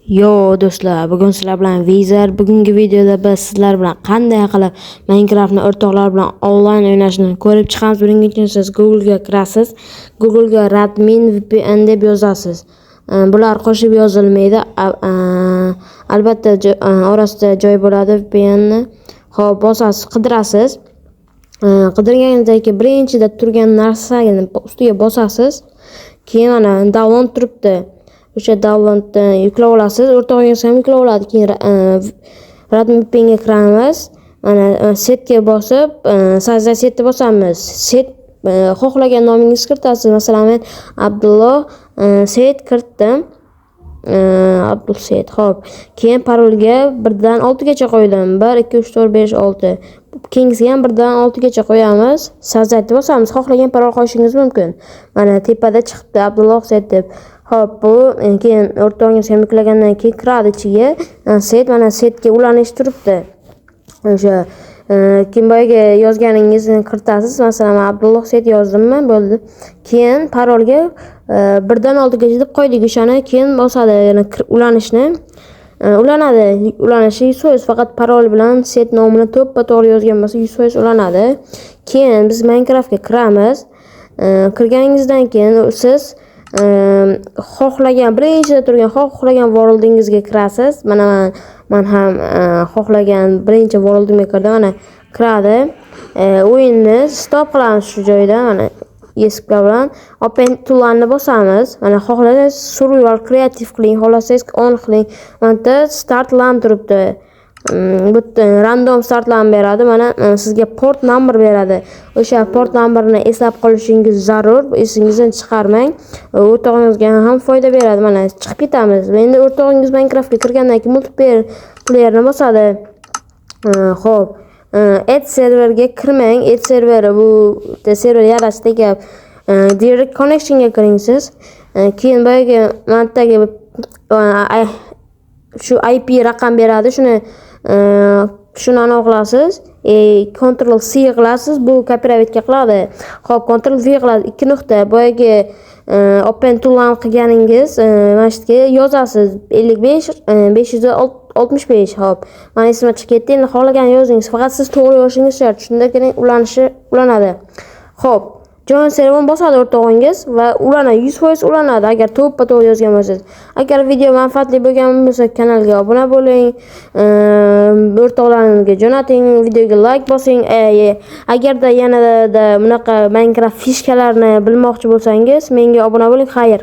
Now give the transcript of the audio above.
Yo do'stlar, bugun sizlar bilan Vizar. Bugungi videoda biz sizlar bilan qanday qilib Minecraftni o'rtoqlar bilan onlayn o'ynashni ko'rib chiqamiz. Buning uchun siz Google ga kirasiz. Google ga Radmin VPN deb yozasiz. Bular qo'shib yozilmaydi. Albatta orasida joy bo'ladi VPN ni. Xo'p, bosasiz, qidirasiz. Qidirganingizdan keyin birinchida turgan narsani ustiga bosasiz. Keyin mana download turibdi. O'sha downloadni yuklab olasiz. O'rtog'ingiz ham yuklab oladi. Keyin Radmin VPNga kiramiz. Mana setga bosib, sozdать setni bosamiz. Set xohlagan nomingizni kiritasiz. Masalan, men Abdulloh set kiritdim. Abdulset. Xo'p. Keyin parolga 1 dan 6 gacha qo'ydim. 1 2 3 4 5 6. Keyingisiga ham 1 dan 6 gacha qo'yamiz. Sozdать bosamiz. Xohlagan parol qo'yishingiz mumkin. Mana tepada chiqibdi Abdulloh set deb. Xo'p, bu keyin o'rtog'ingiz ham yuklagandan keyin kiradi ichiga. Set mana setga ulanish turibdi. O'sha keyin boyaga yozganingizni kiritasiz. Masalan, men Abdulloh set yozdimmi? Bo'ldi. Keyin parolga 1 dan 6 gacha deb qo'ydik. O'shani keyin bosadi, yana ulanishni. Ulanadi. Ulanishi 100%, faqat parol bilan set nomini to'ppa-to'g'ri yozgan bo'lsa 100% ulanadi. Keyin biz Minecraftga kiramiz. Kirganingizdan keyin siz xohlagan birinchida turgan xohlagan worldingizga kirasiz. Mana men ham xohlagan birinchi worldimga kirdim. Mana kiradi. O'yinni stop qilamiz shu joyda. Mana esipka bilan open tool'larni bosamiz. Mana xohlasangiz survival creative qiling, xohlasangiz on qiling. Mana start line turibdi. Bu random startlarni beradi. Mana sizga port number beradi. O'sha port numberni eslab qolishingiz zarur. Esingizdan chiqarmang. O'rtog'ingizga ham foyda beradi. Mana chiqib ketamiz. Endi o'rtog'ingiz Minecraftga kirgandan keyin multiplayerni bosadi. Xo'p. Add serverga kirmang. Add serveri bu server yarashdi gap. Direct connectionga kiring siz. Keyin boyaga mantagi shu IP raqam beradi. Shuni aniq qilasiz. Ctrl C qilasiz. Bu copyrightga qiladi. Xo'p, Ctrl V qiladi. 2 nuqta. Boyaga open tool'larni qilganingiz mana shu yerga yozasiz. 55 565. Xo'p. Mana ismi chiqib ketdi. Endi xohlagan yozingiz. Faqat siz to'g'ri yozishingiz shart. Shundagina ulanadi. Xo'p. Join serverni bosadi o'rtog'ingiz va ulanadi. 100% ulanadi agar to'ppa-to'g'ri yozgan bo'lsangiz. Agar video manfaatli bo'lgan bo'lsa, kanalga obuna bo'ling, o'rtoqlaringizga jo'nating, videoga like bosing. Agarda yanada bunaqa Minecraft fishkalarini bilmoqchi bo'lsangiz, menga obuna bo'ling. Xayr.